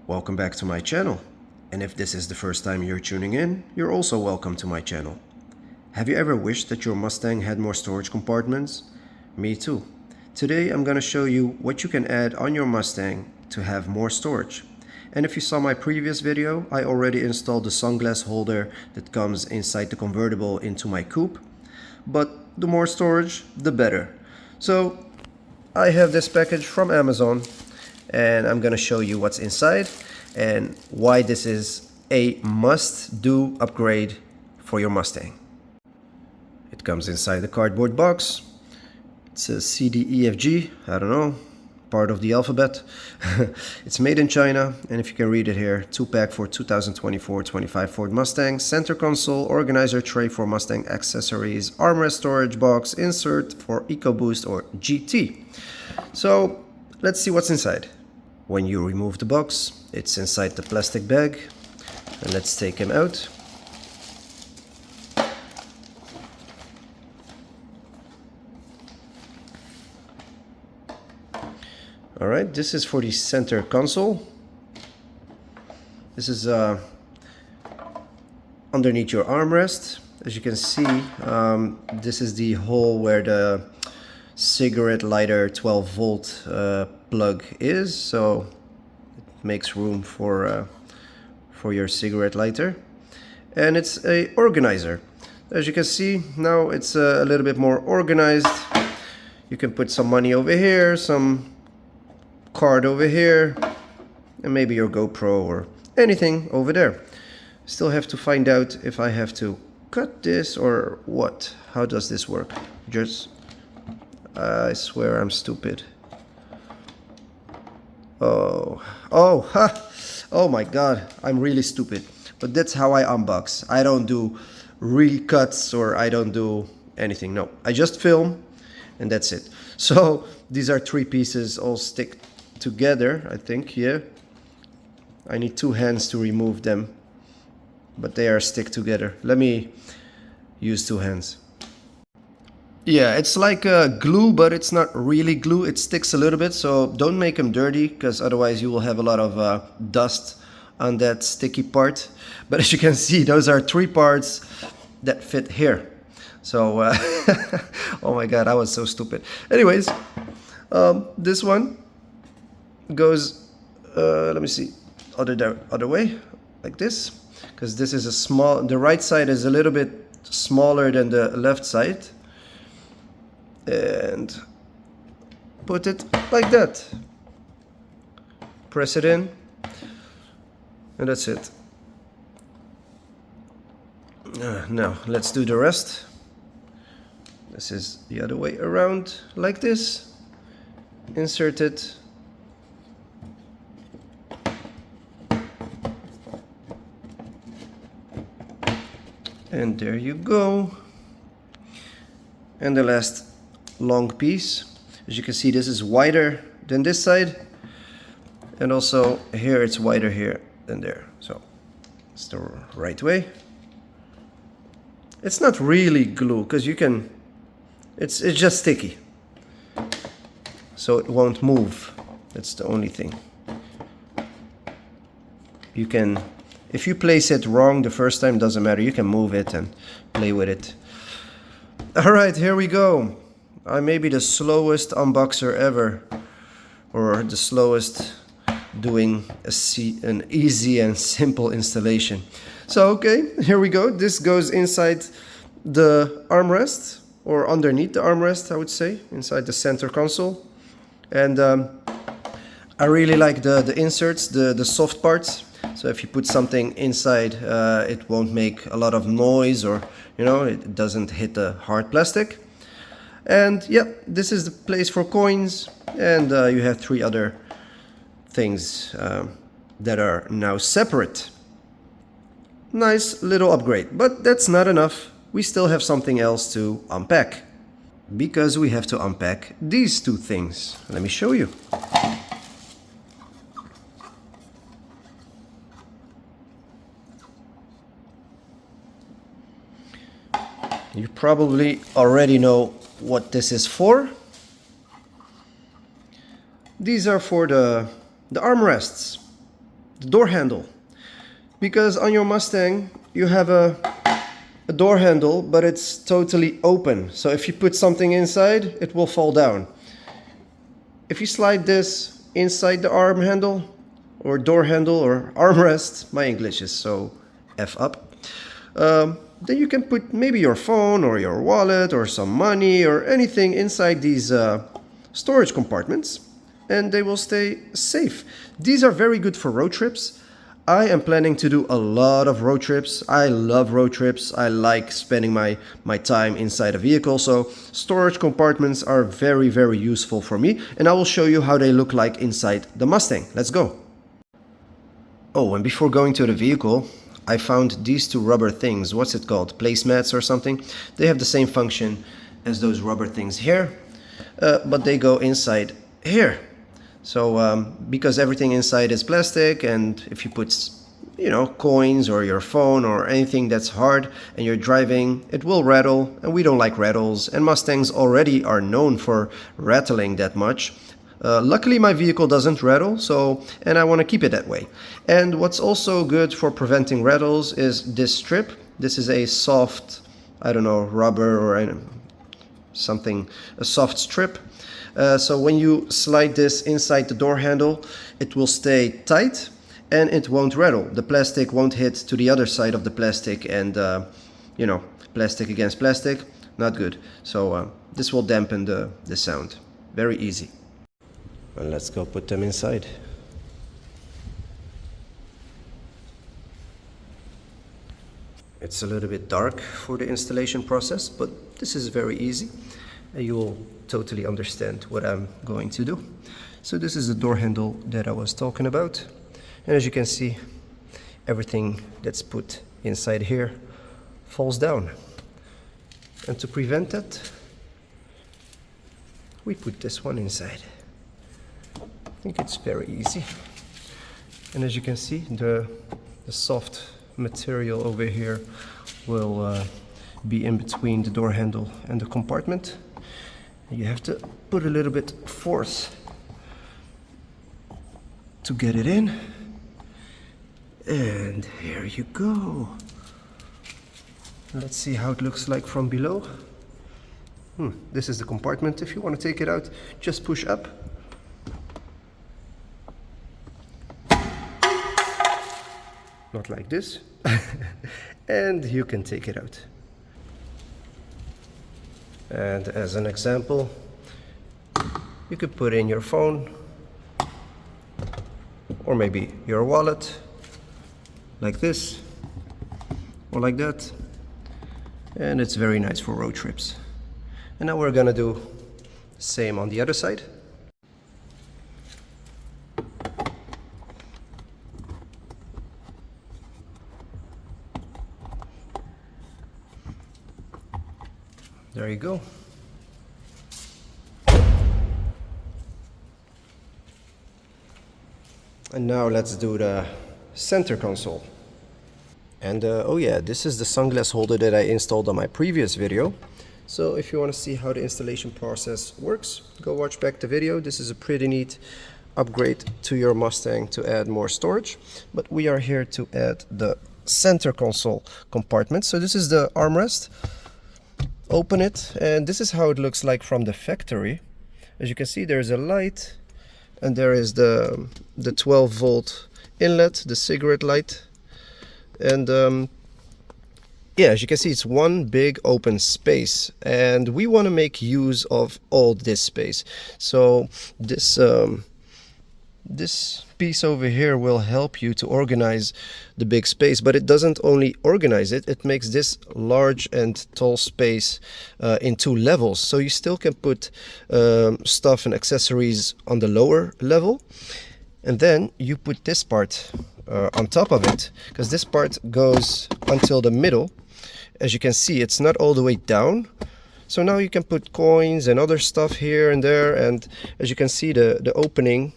Welcome back to my channel. And if this is the first time you're tuning in, you're also welcome to my channel. Have you ever wished that your Mustang had more storage compartments? Me too. Today I'm gonna show you what you can add on your Mustang to have more storage. And if you saw my previous video, I already installed the sunglass holder that comes inside the convertible into my coupe. But the more storage, the better. So I have this package from Amazon and I'm gonna show you what's inside and why this is a must-do upgrade for your Mustang. It comes inside the cardboard box. It says CDEFG, I don't know, part of the alphabet. It's made in China, and if you can read it here, 2-pack for 2024-25 Ford Mustang, center console, organizer tray for Mustang accessories, armrest storage box, insert for Ecoboost or GT. So let's see what's inside. When you remove the box, it's inside the plastic bag, and let's take him out. Alright, this is for the center console. This is underneath your armrest. As you can see, this is the hole where the cigarette lighter 12-volt plug is, so it makes room for your cigarette lighter. And it's a organizer. As you can see, now it's a little bit more organized. You can put some money over here, some card over here, and maybe your GoPro or anything over there. Still have to find out if I have to cut this or what. How does this work? I swear I'm stupid. Oh, my god, I'm really stupid. But that's how I unbox. I don't do real cuts or I don't do anything. No, I just film and that's it. So these are 3 pieces all stick together, I think. Yeah, I need 2 hands to remove them, but they are stick together. Let me use 2 hands. Yeah, it's like glue, but it's not really glue. It sticks a little bit, so don't make them dirty, because otherwise you will have a lot of dust on that sticky part. But as you can see, those are 3 parts that fit here. So, oh my god, I was so stupid. Anyways, this one goes, let me see, other way, like this, because this is a small, the right side is a little bit smaller than the left side. And put it like that. Press it in, and that's it. Now let's do the rest. This is the other way around, like this. Insert it. And there you go. And the last long piece. As you can see, this is wider than this side, and also here it's wider here than there. So it's the right way. It's not really glue, because you can, it's just sticky, so it won't move. That's the only thing. You can, if you place it wrong the first time, doesn't matter, you can move it and play with it. Alright, here we go. I may be the slowest unboxer ever, or the slowest doing an easy and simple installation. So okay, here we go. This goes inside the armrest, or underneath the armrest, I would say, inside the center console. And I really like the inserts, the soft parts. So if you put something inside, it won't make a lot of noise, or you know, it doesn't hit the hard plastic. And yeah, this is the place for coins, and you have 3 other things that are now separate. Nice little upgrade, but that's not enough. We still have something else to unpack, because we have to unpack these 2 things. Let me show you. You probably already know what this is for. These are for the armrests. the door handle. Because on your Mustang you have a door handle, but it's totally open. So if you put something inside, it will fall down. If you slide this inside the arm handle, or door handle, or armrest, my English is so F up, then you can put maybe your phone or your wallet or some money or anything inside these storage compartments, and they will stay safe. These are very good for road trips. I am planning to do a lot of road trips. I love road trips. I like spending my time inside a vehicle. So storage compartments are very, very useful for me. And I will show you how they look like inside the Mustang. Let's go. Oh, and before going to the vehicle, I found these two rubber things. What's it called? Placemats or something? They have the same function as those rubber things here, but they go inside here. So because everything inside is plastic, and if you put, you know, coins or your phone or anything that's hard and you're driving, it will rattle, and we don't like rattles, and Mustangs already are known for rattling that much. Luckily my vehicle doesn't rattle, and I want to keep it that way. And what's also good for preventing rattles is this strip. This is a soft, I don't know, rubber or something, a soft strip. So when you slide this inside the door handle, it will stay tight and it won't rattle. The plastic won't hit to the other side of the plastic, and you know, plastic against plastic, not good. So this will dampen the sound. Very easy. Well, let's go put them inside. It's a little bit dark for the installation process, but this is very easy. You will totally understand what I'm going to do. So this is the door handle that I was talking about, and as you can see, everything that's put inside here falls down. And to prevent that, we put this one inside. I think it's very easy. And as you can see, the soft material over here will be in between the door handle and the compartment. You have to put a little bit force to get it in. And here you go. Let's see how it looks like from below. This is the compartment. If you want to take it out, just push up. Not like this. And you can take it out. And as an example, you could put in your phone or maybe your wallet, like this or like that, and it's very nice for road trips. And now we're gonna do the same on the other side. There you go. And now let's do the center console. And oh yeah, this is the sunglass holder that I installed on my previous video. So if you want to see how the installation process works, go watch back the video. This is a pretty neat upgrade to your Mustang to add more storage. But we are here to add the center console compartment. So this is the armrest. Open it, and this is how it looks like from the factory. As you can see, there's a light, and there is the 12-volt inlet, the cigarette light. And yeah, as you can see, it's one big open space, and we want to make use of all this space. So this piece over here will help you to organize the big space, but it doesn't only organize it, it makes this large and tall space in two levels. So you still can put stuff and accessories on the lower level, and then you put this part on top of it, because this part goes until the middle. As you can see, it's not all the way down. So now you can put coins and other stuff here and there, and as you can see, the opening,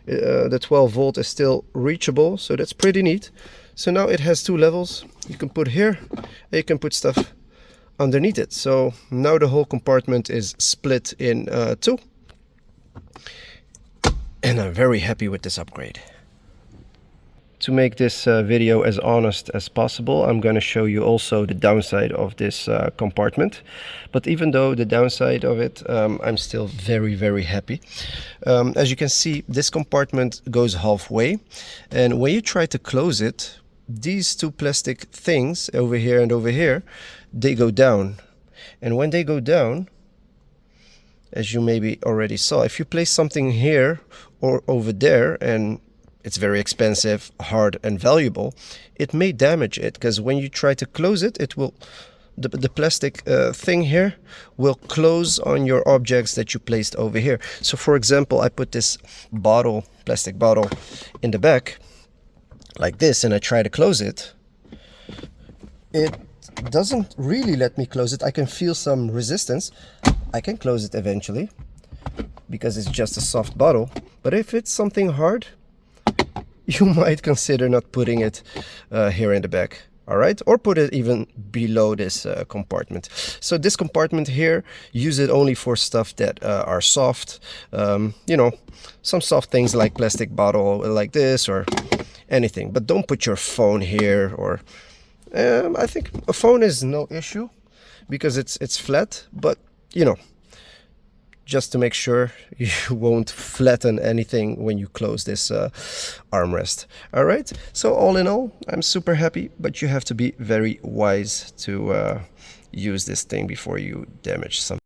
the 12-volt is still reachable, so that's pretty neat. So now it has two levels. You can put here, and you can put stuff underneath it. So now the whole compartment is split in two. And I'm very happy with this upgrade. to make this video as honest as possible, I'm going to show you also the downside of this compartment. But even though the downside of it, I'm still very, very happy. As you can see, this compartment goes halfway, and when you try to close it, these two plastic things over here and over here, they go down. And when they go down, as you maybe already saw, if you place something here or over there and it's very expensive, hard and valuable, it may damage it, because when you try to close it, it will, the plastic thing here will close on your objects that you placed over here. So for example, I put this bottle, plastic bottle, in the back like this, and I try to close it. It doesn't really let me close it. I can feel some resistance. I can close it eventually because it's just a soft bottle, but if it's something hard, you might consider not putting it here in the back. All right, or put it even below this compartment. So this compartment here, use it only for stuff that are soft, you know, some soft things like plastic bottle like this or anything, but don't put your phone here. Or I think a phone is no issue because it's flat, but you know, just to make sure you won't flatten anything when you close this armrest. All right, so all in all, I'm super happy, but you have to be very wise to use this thing before you damage something.